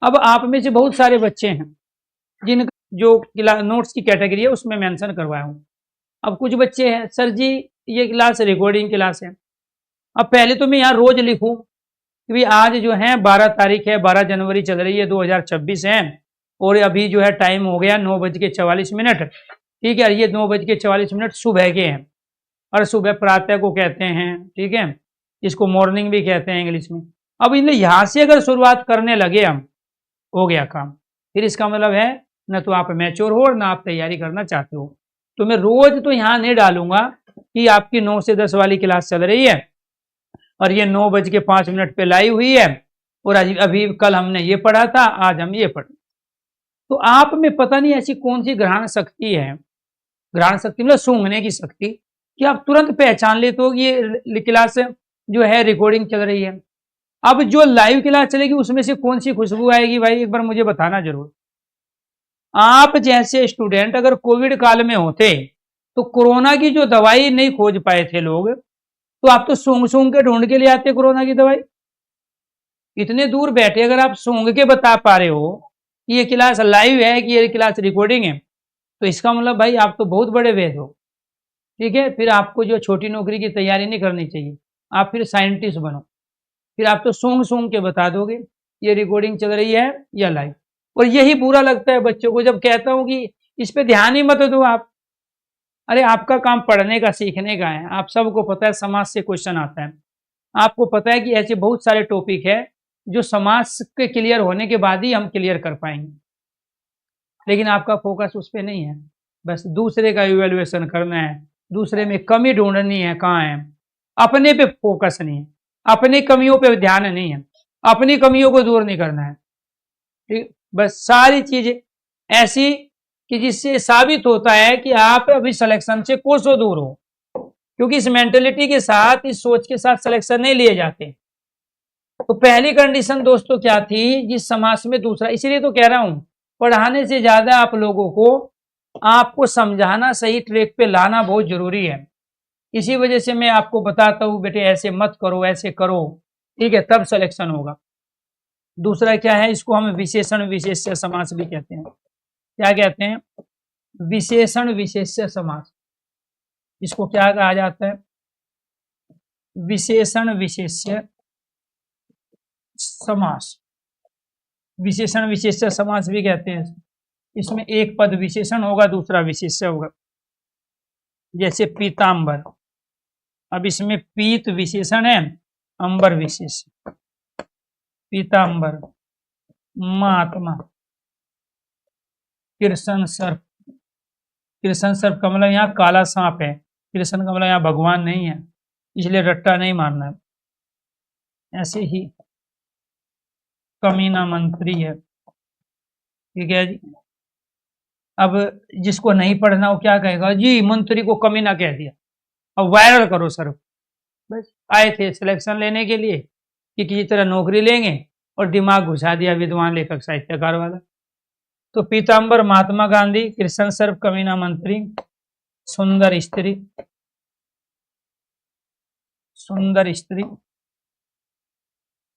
[SPEAKER 1] अब आप में से बहुत सारे बच्चे हैं जिनका जो नोट्स की कैटेगरी है उसमें मेंशन करवाया हूं। अब कुछ बच्चे हैं सर जी ये क्लास रिकॉर्डिंग क्लास है। अब पहले तो मैं यहाँ रोज लिखूं कि आज जो है 12 तारीख है, 12 जनवरी चल रही है, 2026 है, और अभी जो है टाइम हो गया 9:44, ठीक है। ये 9:44 सुबह के हैं, और सुबह प्रातः को कहते हैं, ठीक है, इसको मॉर्निंग भी कहते हैं इंग्लिश में। अब इन्हें यहाँ से अगर शुरुआत करने लगे हम, हो गया काम। फिर इसका मतलब है न तो आप मैच्योर हो और ना आप तैयारी करना चाहते हो। तो मैं रोज तो यहाँ नहीं डालूंगा कि आपकी 9 से 10 वाली क्लास चल रही है और ये 9:05 पे लाइव हुई है, और अभी कल हमने ये पढ़ा था, आज हम ये पढ़े। तो आप में पता नहीं ऐसी कौन सी ग्रहण शक्ति है, ग्रहण शक्ति मतलब सूंघने की शक्ति, कि आप तुरंत पहचान लेते हो कि ये क्लास जो है रिकॉर्डिंग चल रही है। अब जो लाइव क्लास चलेगी उसमें से कौन सी खुशबू आएगी भाई, एक बार मुझे बताना जरूर। आप जैसे स्टूडेंट अगर कोविड काल में होते तो कोरोना की जो दवाई नहीं खोज पाए थे लोग, तो आप तो सूंघ सूंघ के ढूंढ के ले आते कोरोना की दवाई। इतने दूर बैठे अगर आप सूंघ के बता पा रहे हो कि ये क्लास लाइव है कि ये क्लास रिकॉर्डिंग है, तो इसका मतलब भाई आप तो बहुत बड़े वेद हो, ठीक है। फिर आपको जो छोटी नौकरी की तैयारी नहीं करनी चाहिए, आप फिर साइंटिस्ट बनो। फिर आप तो सूंघ सूंघ के बता दोगे ये रिकॉर्डिंग चल रही है या लाइव। और यही बुरा लगता है बच्चों को जब कहता हूं कि इस पे ध्यान ही मत दो आप। अरे आपका काम पढ़ने का, सीखने का है। आप सबको पता है समाज से क्वेश्चन आता है, आपको पता है कि ऐसे बहुत सारे टॉपिक है जो समाज के क्लियर होने के बाद ही हम क्लियर कर पाएंगे, लेकिन आपका फोकस उस पर नहीं है। बस दूसरे का इवेल्युएशन करना है, दूसरे में कमी ढूंढनी है कहाँ है, अपने पे फोकस नहीं है, अपनी कमियों पे ध्यान नहीं है, अपनी कमियों को दूर नहीं करना है, ठीक। बस सारी चीजें ऐसी कि जिससे साबित होता है कि आप अभी सिलेक्शन से कोसों दूर हो, क्योंकि इस मेंटेलिटी के साथ, इस सोच के साथ सिलेक्शन नहीं लिए जाते। तो पहली कंडीशन दोस्तों क्या थी, जिस समास में दूसरा, इसीलिए तो कह रहा हूं पढ़ाने से ज्यादा आप लोगों को आपको समझाना, सही ट्रैक पे लाना बहुत जरूरी है। इसी वजह से मैं आपको बताता हूं बेटे ऐसे मत करो, ऐसे करो, ठीक है, तब सिलेक्शन होगा। दूसरा क्या है, इसको हम विशेषण विशेष्य समास भी कहते हैं। क्या कहते हैं? विशेषण विशेष्य समास। इसको क्या कहा जाता है? विशेषण विशेष्य समास। विशेषण विशेष्य समास भी कहते हैं। इसमें एक पद विशेषण होगा, दूसरा विशेष्य होगा। जैसे पीतांबर, अब इसमें पीत विशेषण है, अंबर विशेषण। पीतांबर, महात्मा, कृष्ण सर्प। कृष्ण सर्प का मतलब यहाँ काला सांप है, कृष्ण का मतलब यहाँ भगवान नहीं है, इसलिए रट्टा नहीं मारना है। ऐसे ही कमीना मंत्री है, ठीक है जी। अब जिसको नहीं पढ़ना वो क्या कहेगा, जी मंत्री को कमीना कह दिया, अब वायरल करो सर। बस आए थे सिलेक्शन लेने के लिए कि किसी तरह नौकरी लेंगे, और दिमाग घुसा दिया विद्वान लेखक साहित्यकार वाला। तो पीतांबर, महात्मा गांधी, कृष्ण सर्प, कमीना मंत्री, सुंदर स्त्री, सुंदर स्त्री,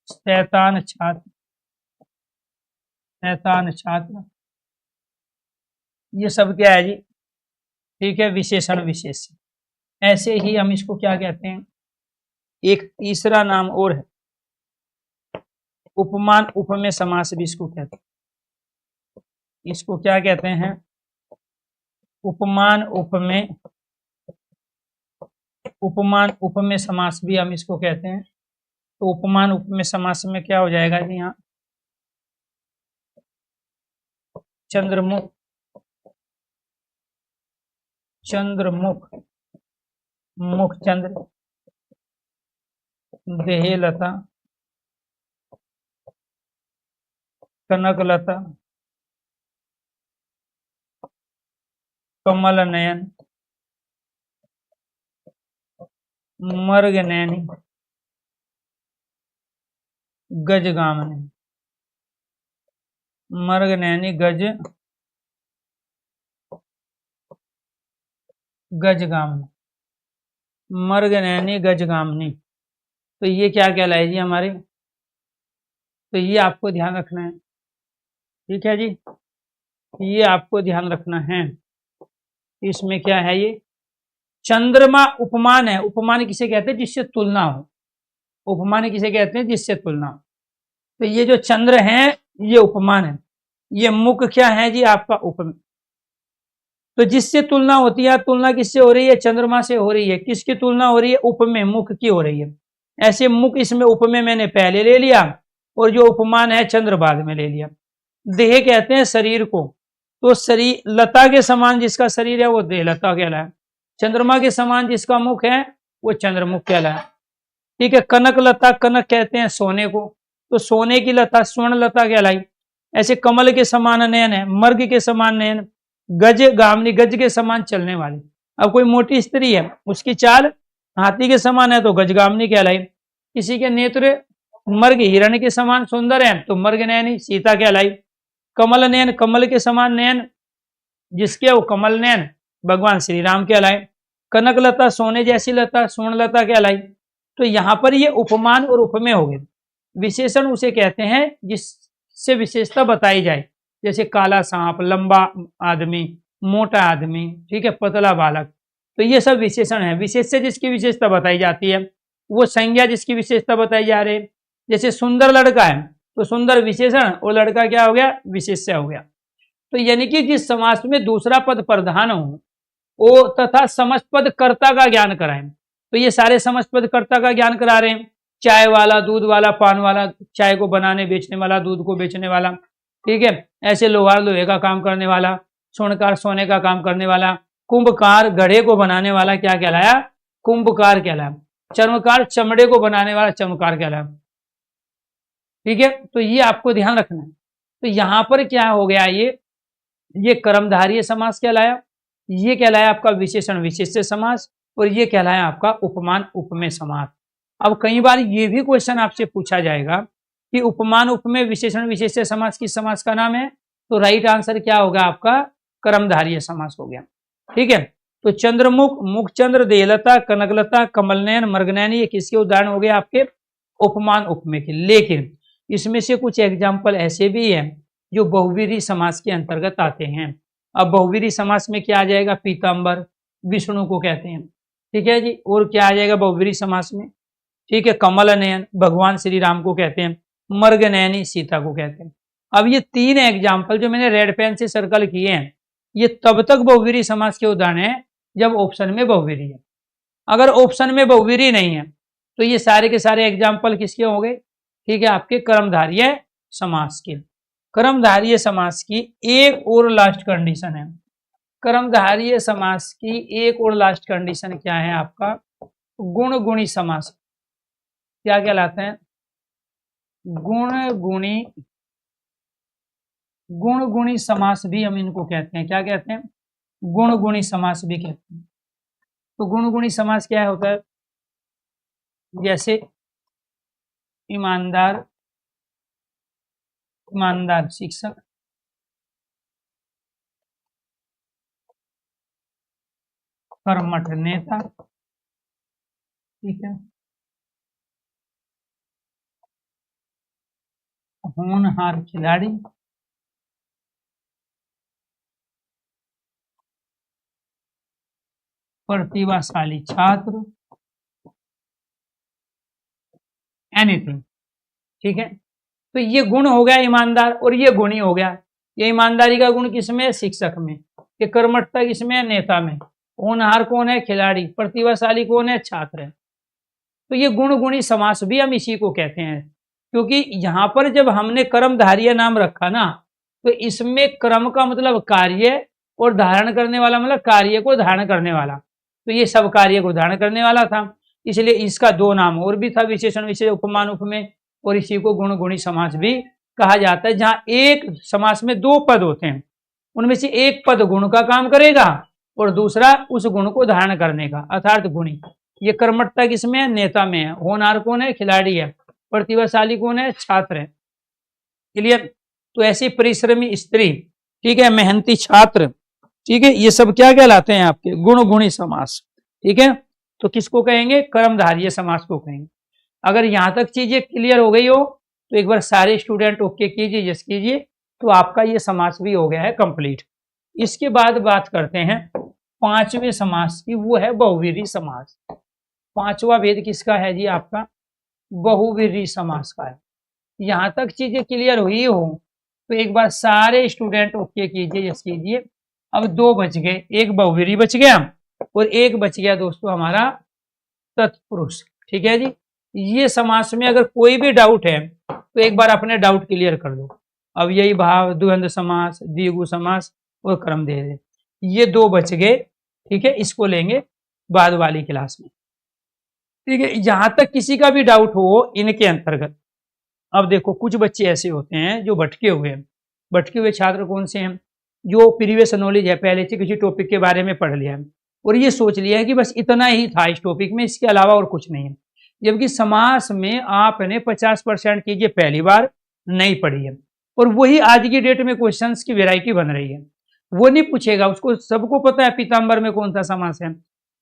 [SPEAKER 1] शैतान छात्र, शैतान छात्र, ये सब क्या है जी, ठीक है, विशेषण विशेष। ऐसे ही हम इसको क्या कहते हैं, एक तीसरा नाम और है, उपमान उपमेय समास भी इसको कहते हैं। इसको क्या कहते हैं? उपमान उपमेय, उपमान उपमेय समास भी हम इसको कहते हैं। तो उपमान उपमेय समास में क्या हो जाएगा जी, यहाँ चंद्रमुख, चंद्रमुख, मुख चंद्र, देहलता, कनकलता, कमल नयन, मर्ग नैनी, गजगामिनी, मर्ग नैनी, गजगामिनी, मर्ग नैनी, गजगामिनी। तो ये क्या कहलाए जी हमारे, तो ये आपको ध्यान रखना है, ठीक है जी, ये आपको ध्यान रखना है। इसमें क्या है, ये चंद्रमा उपमान है। उपमान किसे कहते हैं? जिससे तुलना हो। उपमान किसे कहते हैं? जिससे तुलना हो। तो ये जो चंद्र है ये उपमान है, ये मुख क्या है जी आपका, उपमेय। तो जिससे तुलना होती है, तुलना किससे हो रही है? चंद्रमा से हो रही है। किसकी तुलना हो रही है? उपमेय, मुख की हो रही है। ऐसे मुख इसमें उपमेय मैंने पहले ले लिया, और जो उपमान है चंद्र बाद में ले लिया। देह कहते हैं शरीर को, तो शरीर लता के समान जिसका शरीर है वो देह लता कहलाए, चंद्रमा के समान जिसका मुख है वो चंद्रमुख कहलाए, ठीक है। कनक लता, कनक कहते हैं सोने को, तो सोने की लता स्वर्ण लता कहलाई। ऐसे कमल के समान नयन है, मर्ग के समान नयन, गज गामनी, गज के समान चलने वाली। अब कोई मोटी स्त्री है, उसकी चाल हाथी के समान है तो गजगामनी कहलाई। किसी के नेत्र मर्ग हिरण के समान सुंदर है तो मर्ग नयनी, सीता कहलाई। कमल नयन, कमल के समान नयन जिसके वो कमल नयन, भगवान श्री राम कहलाए। कनक लता, सोने जैसी लता, स्वर्ण लता कहलाई। तो यहाँ पर ये उपमान और उपमेय हो गए। विशेषण उसे कहते हैं जिससे विशेषता बताई जाए, जैसे काला सांप, लंबा आदमी, मोटा आदमी, ठीक है, पतला बालक। तो ये सब विशेषण है। विशेष से जिसकी विशेषता बताई जाती है, वो संज्ञा जिसकी विशेषता बताई जा रही है। जैसे सुंदर लड़का है तो सुंदर विशेषण, और लड़का क्या हो गया? विशेष्य हो गया। तो यानी कि जिस समास में दूसरा पद प्रधान हो वो तथा समस्त पद कर्ता का ज्ञान कराएं। तो ये सारे समस्त पद कर्ता का ज्ञान करा रहे हैं। चाय वाला, दूध वाला, पान वाला, चाय को बनाने बेचने वाला, दूध को बेचने वाला, ठीक है। ऐसे लोहार लोहे का काम करने वाला, स्वर्णकार सोने का काम करने वाला, कुंभकार घड़े को बनाने वाला क्या कहलाया? कुंभकार कहलाया। चर्मकार चमड़े को बनाने वाला चमकार कहलाया, ठीक है। तो ये आपको ध्यान रखना है। तो यहां पर क्या हो गया, ये कर्मधारय समास कहलाया, ये कहलाया आपका विशेषण विशेष्य समास, और ये कहलाया आपका उपमान उपमेय समास। अब कई बार ये भी क्वेश्चन आपसे पूछा जाएगा कि उपमान उपमेय विशेषण विशेष्य समास किस समास का नाम है, तो राइट आंसर क्या होगा आपका, कर्मधारय समास हो गया। ठीक है, तो चंद्रमुख, मुखचंद्र, देहलता, कनकलता, कमलनयन, मर्गनयन, ये किसके उदाहरण हो गए आपके, उपमान उपमेय के। लेकिन इसमें से कुछ एग्जाम्पल ऐसे भी हैं जो बहुव्रीहि समास के अंतर्गत आते हैं। अब बहुव्रीहि समास में क्या आ जाएगा, पीताम्बर, विष्णु को कहते हैं। ठीक है जी, और क्या आ जाएगा बहुव्रीहि समास में, ठीक है, कमल नयन, भगवान श्री राम को कहते हैं, मर्ग नयनी, सीता को कहते हैं। अब ये तीन एग्जाम्पल जो मैंने रेड पेन से सर्कल किए हैं, ये तब तक बहुव्रीहि समास के उदाहरण है जब ऑप्शन में बहुव्रीहि है। अगर ऑप्शन में बहुव्रीहि नहीं है तो ये सारे के सारे एग्जाम्पल किसके हो गए, ठीक है, आपके कर्मधारय समास के। कर्मधारय समास की एक और लास्ट कंडीशन है, कर्मधारय समास की एक और लास्ट कंडीशन क्या है आपका, गुण गुणी समास। क्या कहलाता है, गुण गुणी समास भी हम इनको कहते हैं। क्या कहते हैं, गुण गुणी समास भी कहते हैं। तो गुण गुणी समास क्या होता है, जैसे ईमानदार, ईमानदार शिक्षक, कर्मठ नेता, ठीक है, होनहार खिलाड़ी, प्रतिभाशाली छात्र, एनीथिंग। ठीक है, तो ये गुण हो गया ईमानदार, और ये गुणी हो गया। ये ईमानदारी का गुण किसमें है, शिक्षक में। ये कर्मठता किसमें है, नेता में। होनहार कौन है, खिलाड़ी। प्रतिभाशाली कौन है, छात्र है। तो ये गुण गुणी समास भी हम इसी को कहते हैं, क्योंकि यहां पर जब हमने कर्मधारय नाम रखा ना, तो इसमें क्रम का मतलब कार्य, और धारण करने वाला मतलब कार्य को धारण करने वाला। तो ये सब कार्य को धारण करने वाला था, इसलिए इसका दो नाम और भी था, विशेषण विशेष, उपमान उपमेय, और इसी को गुण गुणी समास भी कहा जाता है। जहां एक समास में दो पद होते हैं, उनमें से एक पद गुण का काम करेगा और दूसरा उस गुण को धारण करने का, अर्थात गुणी। ये कर्मठता किसमें है, नेता में है। होनहार कौन है, खिलाड़ी है। प्रतिभाशाली कौन है, छात्र है। क्लियर। तो ऐसी परिश्रमी स्त्री, ठीक है, मेहनती छात्र, ठीक है, ये सब क्या कहलाते हैं आपके, गुण गुणी समास। ठीक है, तो किसको कहेंगे, कर्मधारय समास को कहेंगे। अगर यहां तक चीजें क्लियर हो गई हो तो एक बार सारे स्टूडेंट ओके कीजिए, यस कीजिए, तो आपका ये समास भी हो गया है कंप्लीट। इसके बाद बात करते हैं पांचवें समास की, वो है बहुव्रीहि समास। पांचवा भेद किसका है जी, आपका बहुव्रीहि समास का है। यहां तक चीजें क्लियर हुई हो तो एक बार सारे स्टूडेंट ओके कीजिए, यस कीजिए। अब दो बच गए, एक बहुव्रीहि बच गया और एक बच गया दोस्तों हमारा तत्पुरुष। ठीक है जी, ये समास में अगर कोई भी डाउट है तो एक बार अपने डाउट क्लियर कर लो। अब यही भाव, द्वंद्व समास, द्विगु समास और क्रमदेह, ये दो बच गए। ठीक है, इसको लेंगे बाद वाली क्लास में। ठीक है, जहां तक किसी का भी डाउट हो इनके अंतर्गत, अब देखो कुछ बच्चे ऐसे होते हैं जो भटके हुए हैं। भटके हुए छात्र कौन से हैं, जो प्रीवियस नॉलेज है, पहले से किसी टॉपिक के बारे में पढ़ लिया है और ये सोच लिया है कि बस इतना ही था इस टॉपिक में, इसके अलावा और कुछ नहीं है। जबकि समास में आपने 50% चीजें पहली बार नहीं पढ़ी है, और वही आज की डेट में क्वेश्चंस की वैरायटी बन रही है। वो नहीं पूछेगा, उसको सबको पता है पीताम्बर में कौन सा समास है।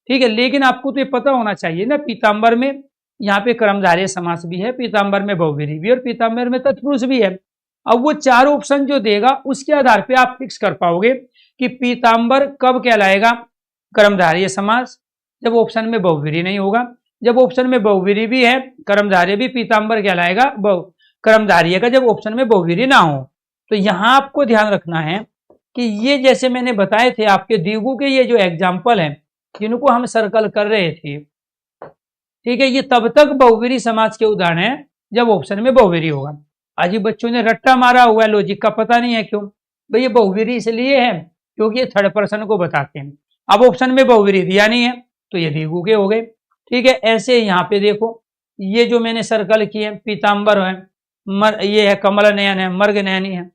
[SPEAKER 1] ठीक है, लेकिन आपको तो ये पता होना चाहिए ना, पीताम्बर में यहाँ पे कर्मधारय समास भी है, पीताम्बर में बहुव्रीहि भी, और पीताम्बर में तत्पुरुष भी है। अब वो चार ऑप्शन जो देगा उसके आधार पे आप फिक्स कर पाओगे कि पीताम्बर कब कहलाएगा कर्मधारय समास, जब ऑप्शन में बहुव्रीहि नहीं होगा। जब ऑप्शन में बहुव्रीहि भी है, कर्मधारय भी, पीताम्बर कहलाएगा कर्मधारय का जब ऑप्शन में बहुव्रीहि ना हो। तो यहां आपको ध्यान रखना है कि ये जैसे मैंने बताए थे आपके द्विगु के ये जो एग्जाम्पल है जिनको हम सर्कल कर रहे थे, ठीक है, ये तब तक बहुव्रीहि समास के उदाहरण है जब ऑप्शन में बहुव्रीहि होगा। आज बच्चों ने रट्टा मारा हुआ है, लॉजिक का पता नहीं है क्यों भाई, ये बहुव्रीहि इसलिए है क्योंकि ये थर्ड पर्सन को बताते हैं। अब ऑप्शन में बहुव्रीहि दिया नहीं है तो ये द्विगु के हो गए। ठीक है, ऐसे यहाँ पे देखो ये जो मैंने सर्कल किए, पीताम्बर है, ये है कमल नयन है, मर्ग नयनी है,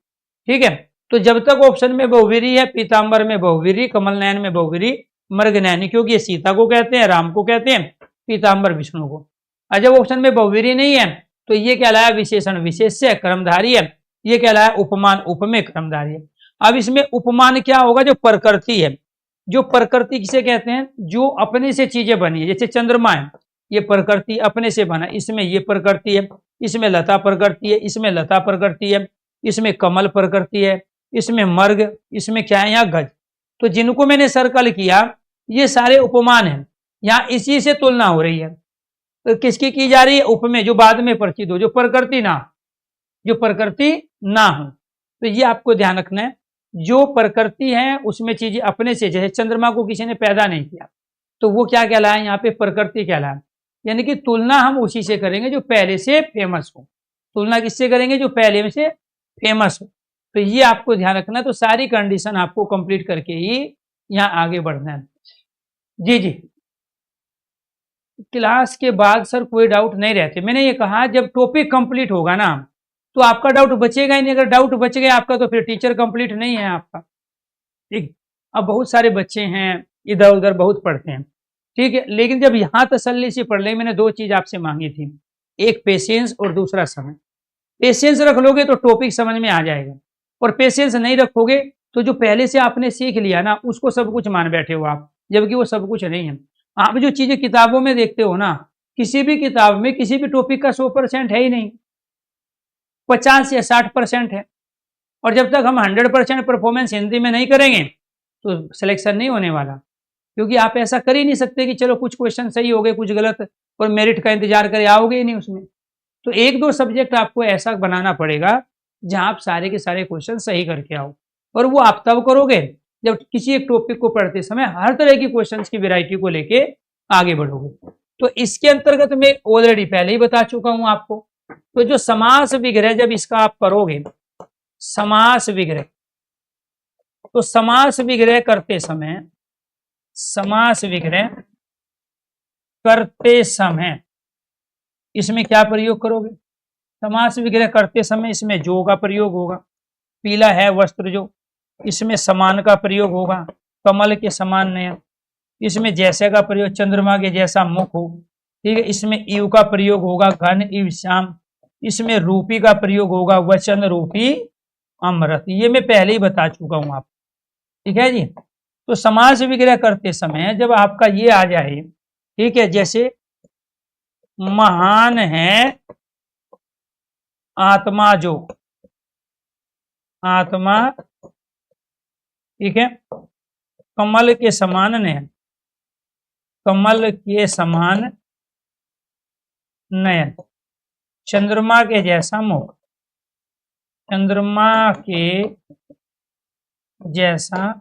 [SPEAKER 1] ठीक है। तो जब तक ऑप्शन में बहुवीरी है, पीताम्बर में बहुवीरी, कमल नयन में बहुवीरी, मृगनयनी, क्योंकि ये सीता को कहते हैं, राम को कहते हैं, पीताम्बर विष्णु को। और जब ऑप्शन में बहुवीरी नहीं है तो ये कहलाया विशेषण विशेष्य क्रमधारी है, ये कहलाया उपमान उपमेय क्रमधारी है। अब इसमें उपमान क्या होगा, जो प्रकृति है, जो प्रकृति किसे कहते हैं, जो अपने से चीजें बनी है, जैसे चंद्रमा है, ये प्रकृति अपने से बना, इसमें ये प्रकृति है, इसमें लता प्रकृति है, इसमें लता प्रकृति है, इसमें कमल प्रकृति है, इसमें मर्ग, इसमें क्या है यहाँ गज। तो जिनको मैंने सर्कल किया ये सारे उपमान हैं, यहाँ इसी से तुलना हो रही है। तो किसकी की जा रही है, उपमेय, जो बाद में परिचित हो, जो प्रकृति ना हो। तो ये आपको ध्यान रखना है, जो प्रकृति है उसमें चीजें अपने से, जैसे चंद्रमा को किसी ने पैदा नहीं किया तो वो क्या कहलाए, यहाँ पे प्रकृति कहलाए। यानी कि तुलना हम उसी से करेंगे जो पहले से फेमस हो। तुलना किससे करेंगे, जो पहले से फेमस हो। तो ये आपको ध्यान रखना है। तो सारी कंडीशन आपको कंप्लीट करके ही यहाँ आगे बढ़ना है। जी जी, क्लास के बाद सर कोई डाउट नहीं रहते। मैंने ये कहा जब टॉपिक कंप्लीट होगा ना तो आपका डाउट बचेगा ही नहीं। अगर डाउट बच गया आपका तो फिर टीचर कंप्लीट नहीं है आपका। ठीक, अब बहुत सारे बच्चे हैं इधर उधर बहुत पढ़ते हैं, ठीक है, लेकिन जब यहाँ तसल्ली से पढ़ ले, मैंने दो चीज आपसे मांगी थी, एक पेशेंस और दूसरा समय। पेशेंस रख लोगे तो टॉपिक समझ में आ जाएगा, और पेशेंस नहीं रखोगे तो जो पहले से आपने सीख लिया ना उसको सब कुछ मान बैठे हो आप, जबकि वो सब कुछ नहीं है। आप जो चीजें किताबों में देखते हो ना, किसी भी किताब में किसी भी टॉपिक का 100% है ही नहीं, 50 या 60% है। और जब तक हम 100% परफॉर्मेंस हिंदी में नहीं करेंगे तो सिलेक्शन नहीं होने वाला, क्योंकि आप ऐसा कर ही नहीं सकते कि चलो कुछ क्वेश्चन सही हो गए कुछ गलत और मेरिट का इंतजार करे, आओगे ही नहीं उसमें। तो एक दो सब्जेक्ट आपको ऐसा बनाना पड़ेगा जहां आप सारे के सारे क्वेश्चन सही करके आओ, और वो आप तब करोगे जब किसी एक टॉपिक को पढ़ते समय हर तरह की क्वेश्चंस की वैरायटी को लेके आगे बढ़ोगे। तो इसके अंतर्गत मैं ऑलरेडी पहले ही बता चुका हूं आपको। तो जो समास विग्रह जब इसका आप करोगे, समास विग्रह, तो समास विग्रह करते समय, समास विग्रह करते समय इसमें क्या प्रयोग करोगे, समास विग्रह करते समय इसमें जो का प्रयोग होगा, पीला है वस्त्र जो, इसमें समान का प्रयोग होगा, कमल के समान नयन, इसमें जैसे का प्रयोग, चंद्रमा के जैसा मुख हो, ठीक है, इसमें इव का प्रयोग होगा, घन इव श्याम, इसमें रूपी का प्रयोग होगा, वचन रूपी अमृत। ये मैं पहले ही बता चुका हूं आपको, ठीक है जी। तो समास विग्रह करते समय जब आपका ये आ जाए, ठीक है, जैसे महान है आत्मा जो, आत्मा, ठीक है, कमल के समान नयन, कमल के समान नयन, चंद्रमा के जैसा मुख, चंद्रमा के जैसा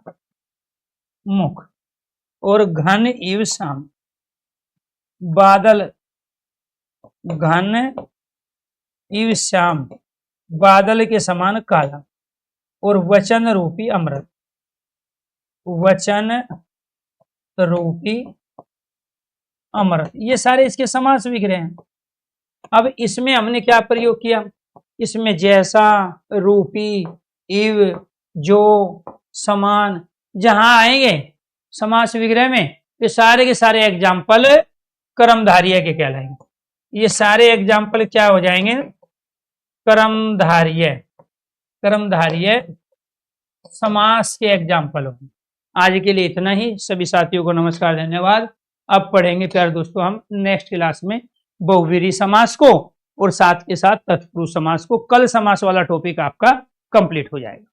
[SPEAKER 1] मुख, और घन इव श्याम, बादल, घन इव श्याम, बादल के समान काला, और वचन रूपी अमृत, वचन रूपी अमृत। ये सारे इसके समास विग्रह हैं। अब इसमें हमने क्या प्रयोग किया, इसमें जैसा, रूपी, इव, जो, समान, जहां आएंगे समास विग्रह में ये सारे के सारे एग्जाम्पल कर्मधारय के कहलाएंगे। ये सारे एग्जाम्पल क्या हो जाएंगे, कर्मधारय, कर्मधारय समास के एग्जाम्पल होंगे। आज के लिए इतना ही। सभी साथियों को नमस्कार, धन्यवाद। अब पढ़ेंगे प्यारे दोस्तों हम नेक्स्ट क्लास में बहुव्रीहि समास को, और साथ के साथ तत्पुरुष समास को। कल समास वाला टॉपिक आपका कंप्लीट हो जाएगा।